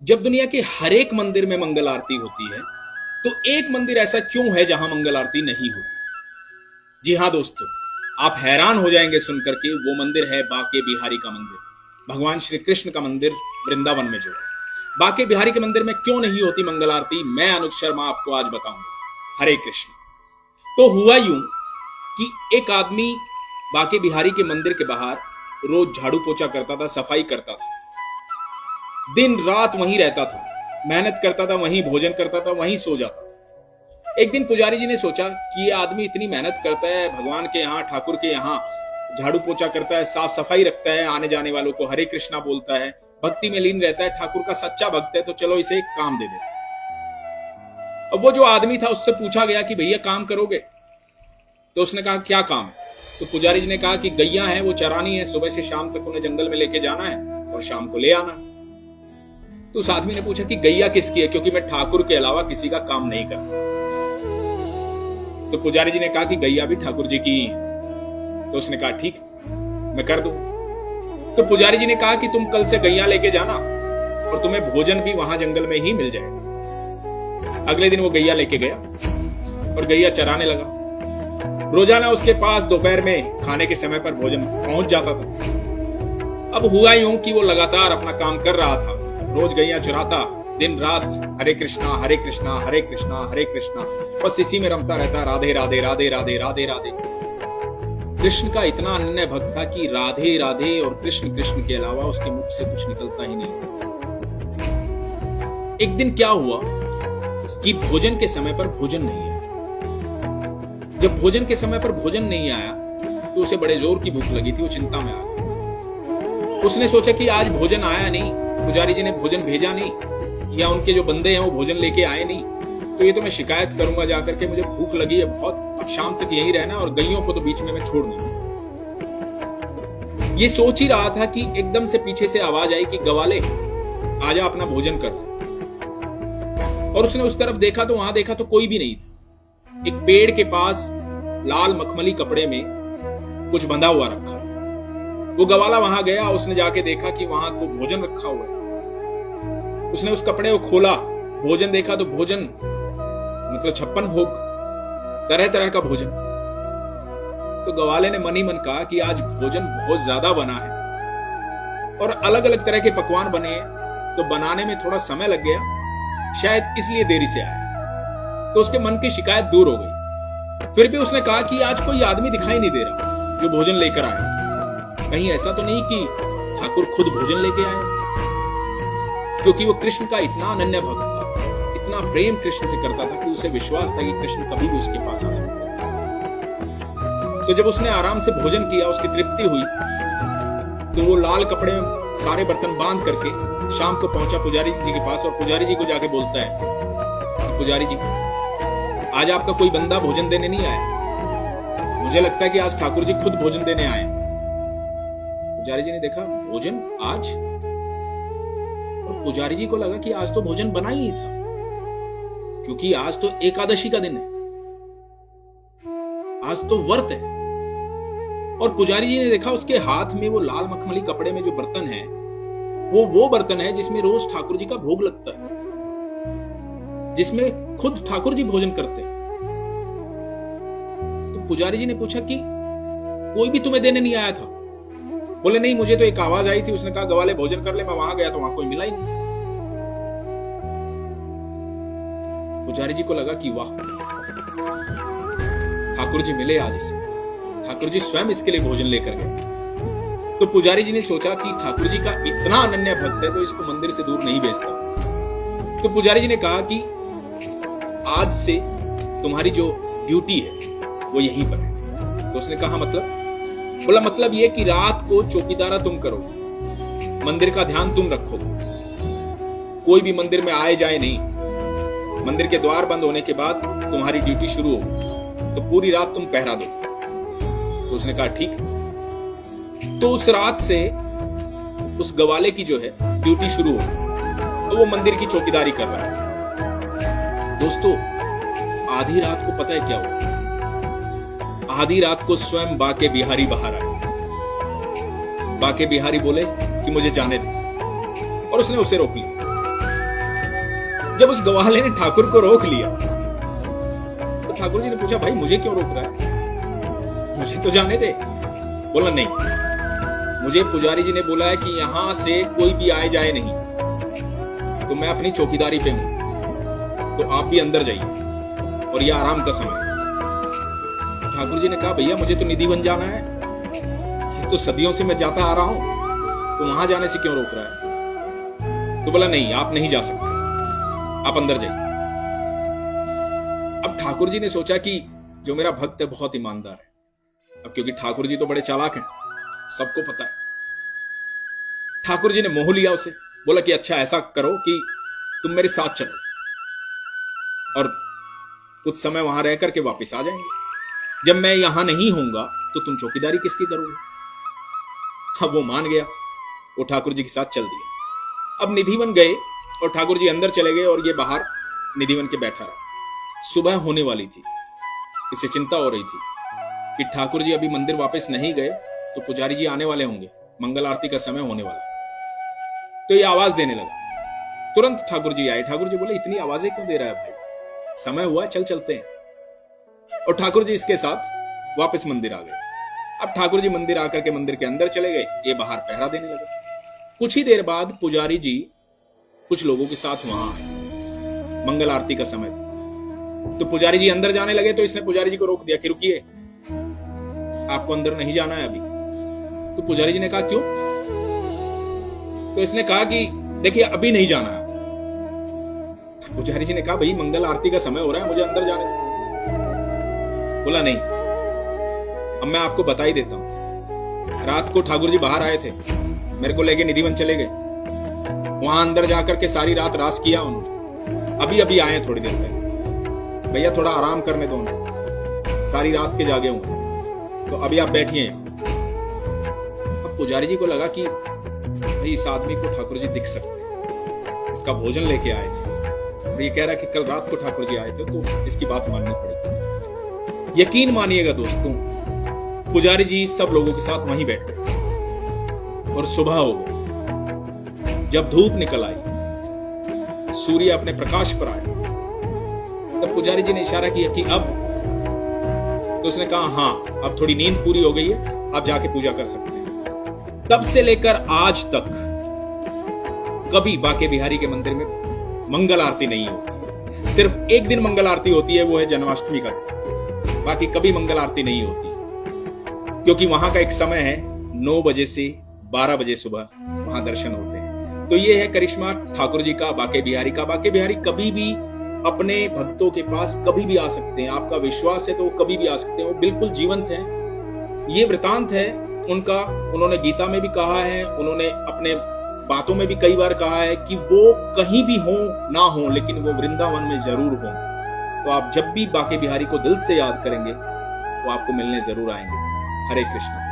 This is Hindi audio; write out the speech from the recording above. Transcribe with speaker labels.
Speaker 1: जब दुनिया के हर एक मंदिर में मंगल आरती होती है, तो एक मंदिर ऐसा क्यों है जहां मंगल आरती नहीं होती? जी हां दोस्तों, आप हैरान हो जाएंगे सुनकर के वो मंदिर है बाके बिहारी का मंदिर। भगवान श्री कृष्ण का मंदिर वृंदावन में जो है, बाके बिहारी के मंदिर में क्यों नहीं होती मंगल आरती, मैं अनुज शर्मा आपको आज बताऊंगा। हरे कृष्ण। तो हुआ यूं कि एक आदमी बाके बिहारी के मंदिर के बाहर रोज झाड़ू पोछा करता था, सफाई करता था, दिन रात वहीं रहता था, मेहनत करता था, वहीं भोजन करता था, वहीं सो जाता था। एक दिन पुजारी जी ने सोचा कि ये आदमी इतनी मेहनत करता है, भगवान के यहाँ, ठाकुर के यहाँ झाड़ू पोछा करता है, साफ सफाई रखता है, आने जाने वालों को हरे कृष्णा बोलता है, भक्ति में लीन रहता है, ठाकुर का सच्चा भक्त है, तो चलो इसे एक काम दे दे। अब वो जो आदमी था उससे पूछा गया कि भैया काम करोगे? तो उसने कहा क्या काम है? तो पुजारी जी ने कहा कि गैया है, वो चरानी है, सुबह से शाम तक उन्हें जंगल में लेके जाना है और शाम को ले आना। तो उस आदमी ने पूछा कि गैया किसकी है, क्योंकि मैं ठाकुर के अलावा किसी का काम नहीं करता। तो पुजारी जी ने कहा कि गैया भी ठाकुर जी की ही है। तो उसने कहा ठीक, मैं कर दूं। तो पुजारी जी ने कहा कि तुम कल से गैया लेके जाना और तुम्हें भोजन भी वहां जंगल में ही मिल जाएगा। अगले दिन वो गैया लेके गया और गैया चराने लगा। रोजाना उसके पास दोपहर में खाने के समय पर भोजन पहुंच जाता था। अब हुआ यूं कि वो लगातार अपना काम कर रहा था, रोज गैया चुराता, दिन रात हरे कृष्णा हरे कृष्णा हरे कृष्णा हरे कृष्णा, बस इसी में रमता रहता, राधे राधे राधे राधे राधे राधे। कृष्ण का इतना अनन्य भक्त था कि राधे राधे और कृष्ण कृष्ण के अलावा उसके मुख से कुछ निकलता ही नहीं। एक दिन क्या हुआ कि भोजन के समय पर भोजन नहीं आया। जब भोजन के समय पर भोजन नहीं आया तो उसे बड़े जोर की भूख लगी थी, वो चिंता में आ गया। उसने सोचा कि आज भोजन आया नहीं, पुजारी जी ने भोजन भेजा नहीं, या उनके जो बंदे हैं वो भोजन लेके आए नहीं, तो ये तो मैं शिकायत करूंगा जाकर के, मुझे भूख लगी है बहुत, अब शाम तक यहीं रहना और गैयों को तो बीच में मैं छोड़ नहीं सकता। ये सोच ही रहा था कि एकदम से पीछे से आवाज आई कि गवाले आजा अपना भोजन कर। और उसने उस तरफ देखा तो वहां देखा तो कोई भी नहीं था। एक पेड़ के पास लाल मखमली कपड़े में कुछ बंधा हुआ रखा। वो गवाला वहां गया, उसने जाके देखा कि वहां तो भोजन रखा हुआ है। उसने उस कपड़े को खोला, भोजन देखा तो भोजन मतलब 56 भोग, तरह तरह का भोजन। तो गवाले ने मन ही मन कहा कि आज भोजन बहुत ज्यादा बना है और अलग अलग तरह के पकवान बने हैं, तो बनाने में थोड़ा समय लग गया, शायद इसलिए देरी से आया। तो उसके मन की शिकायत दूर हो गई। फिर भी उसने कहा कि आज कोई आदमी दिखाई नहीं दे रहा जो भोजन लेकर आया, कहीं ऐसा तो नहीं कि ठाकुर खुद भोजन लेके आए? क्योंकि वो कृष्ण का इतना अनन्य भक्त था, इतना प्रेम कृष्ण से करता था कि उसे विश्वास था कि कृष्ण कभी भी उसके पास आ सकता है। तो जब उसने आराम से भोजन किया, उसकी तृप्ति हुई, तो वो लाल कपड़े में सारे बर्तन बांध करके शाम को पहुंचा पुजारी जी के पास और पुजारी जी को जाके बोलता है कि पुजारी जी, आज आपका कोई बंदा भोजन देने नहीं आया, मुझे लगता है कि आज ठाकुर जी खुद भोजन देने आए। पुजारी जी ने देखा भोजन आज, और पुजारी जी को लगा कि आज तो भोजन बना ही था, क्योंकि आज तो एकादशी का दिन है, आज तो व्रत है। और पुजारी जी ने देखा उसके हाथ में वो लाल मखमली कपड़े में जो बर्तन है, वो बर्तन है जिसमें रोज ठाकुर जी का भोग लगता है, जिसमें खुद ठाकुर जी भोजन करते हैं। तो पुजारी जी ने पूछा कि कोई भी तुम्हें देने नहीं आया था? बोले नहीं, मुझे तो एक आवाज आई थी, उसने कहा गवाले भोजन कर ले, मैं वहां गया तो वहां कोई मिला ही नहीं। पुजारी जी को लगा कि वाह, ठाकुर जी मिले आज इसे, ठाकुर जी स्वयं इसके लिए भोजन लेकर गए। तो पुजारी जी ने सोचा कि ठाकुर जी का इतना अनन्य भक्त है तो इसको मंदिर से दूर नहीं भेजता। तो पुजारी जी ने कहा कि आज से तुम्हारी जो ड्यूटी है वो यहीं पर है। तो उसने कहा मतलब? बोला मतलब ये कि रात को चौकीदारा तुम करोगे, मंदिर का ध्यान तुम रखोगे, कोई भी मंदिर में आए जाए नहीं। मंदिर के द्वार बंद होने के बाद तुम्हारी ड्यूटी शुरू होगी, तो पूरी रात तुम पहरा दो। तो उसने कहा ठीक। तो उस रात से उस गवाले की जो है ड्यूटी शुरू हो, तो वो मंदिर की चौकीदारी कर रहा है। दोस्तों, आधी रात को पता है क्या हुआ? आधी रात को स्वयं बाके बिहारी बाहर आए। बाके बिहारी बोले कि मुझे जाने दे, और उसने उसे रोक लिया। जब उस ग्वाले ने ठाकुर को रोक लिया तो ठाकुर जी ने पूछा, भाई मुझे क्यों रोक रहा है, मुझे तो जाने दे। बोला, नहीं, मुझे पुजारी जी ने बोला है कि यहां से कोई भी आए जाए नहीं, तो मैं अपनी चौकीदारी पे हूं, तो आप भी अंदर जाइए और ये आराम का समय। ठाकुर जी ने कहा, भैया मुझे तो निधिवन जाना है, ये तो सदियों से मैं जाता आ रहा हूं, तो वहां जाने से क्यों रोक रहा है। तो बोला, नहीं, आप नहीं जा सकते, आप अंदर जाइए। अब ठाकुर जी ने सोचा कि जो मेरा भक्त है बहुत ईमानदार है। अब क्योंकि ठाकुर जी तो बड़े चालाक हैं, सबको पता है। ठाकुर जी ने मोह लिया उसे, बोला कि अच्छा ऐसा करो कि तुम मेरे साथ चलो और कुछ समय वहां रह करके वापस आ जाएंगे। जब मैं यहां नहीं होऊंगा तो तुम चौकीदारी किसकी करोगे। अब वो मान गया, वो ठाकुर जी के साथ चल दिया। अब निधिवन गए और ठाकुर जी अंदर चले गए और ये बाहर निधिवन के बैठा रहा। सुबह होने वाली थी, इसे चिंता हो रही थी कि ठाकुर जी अभी मंदिर वापस नहीं गए तो पुजारी जी आने वाले होंगे, मंगल आरती का समय होने वाला। तो ये आवाज देने लगा। तुरंत ठाकुर जी आए। ठाकुर जी बोले, इतनी आवाजें क्यों दे रहा है भाई, समय हुआ, चल चलते हैं। और ठाकुर जी इसके साथ वापस मंदिर आ गए। अब ठाकुर जी मंदिर आकर के मंदिर के अंदर चले गए, ये बाहर पहरा देने लगे। कुछ ही देर बाद पुजारी जी कुछ लोगों के साथ वहां आए, मंगल आरती का समय था। तो पुजारी जी अंदर जाने लगे तो इसने पुजारी जी को रोक दिया कि रुकिए, आपको अंदर नहीं जाना है अभी। तो पुजारी जी ने कहा, क्यों। तो इसने कहा कि देखिए अभी नहीं जाना है। तो पुजारी जी ने कहा, भाई मंगल आरती का समय हो रहा है, मुझे अंदर जाने दो। बोला, नहीं, अब मैं आपको बता ही देता हूं। रात को ठाकुर जी बाहर आए थे, मेरे को लेके निधिवन चले गए, वहां अंदर जाकर के सारी रात रास किया उन्होंने। अभी अभी आए थोड़ी देर पहले, भैया थोड़ा आराम करने दो उन्हें, सारी रात के जागे होंगे, तो अभी आप बैठिए। अब पुजारी जी को लगा कि भाई इस आदमी को ठाकुर जी दिख सकते हैं, इसका भोजन लेके आए थे और ये कह रहा है कि कल रात को ठाकुर जी आए थे, तो इसकी बात माननी पड़ेगी। यकीन मानिएगा दोस्तों, पुजारी जी सब लोगों के साथ वहीं बैठ गए और सुबह हो गई। जब धूप निकल आई, सूर्य अपने प्रकाश पर आया, तब पुजारी जी ने इशारा किया कि अब। तो उसने कहा, हां अब थोड़ी नींद पूरी हो गई है, आप जाके पूजा कर सकते हैं। तब से लेकर आज तक कभी बाके बिहारी के मंदिर में मंगल आरती नहीं होती। सिर्फ एक दिन मंगल आरती होती है, वो है जन्माष्टमी का दिन, बाकी कभी मंगल आरती नहीं होती, क्योंकि वहां का एक समय है 9 बजे से 12 बजे सुबह वहां दर्शन होते हैं। तो ये है करिश्मा ठाकुर जी का, बाके बिहारी का। बाके बिहारी कभी भी अपने भक्तों के पास कभी भी आ सकते हैं। आपका विश्वास है तो वो कभी भी आ सकते हैं, वो बिल्कुल जीवंत है। ये वृतांत है उनका, उन्होंने गीता में भी कहा है, उन्होंने अपने बातों में भी कई बार कहा है कि वो कहीं भी हो ना हो, लेकिन वो वृंदावन में जरूर हो। तो आप जब भी बाके बिहारी को दिल से याद करेंगे वो आपको मिलने जरूर आएंगे। हरे कृष्ण।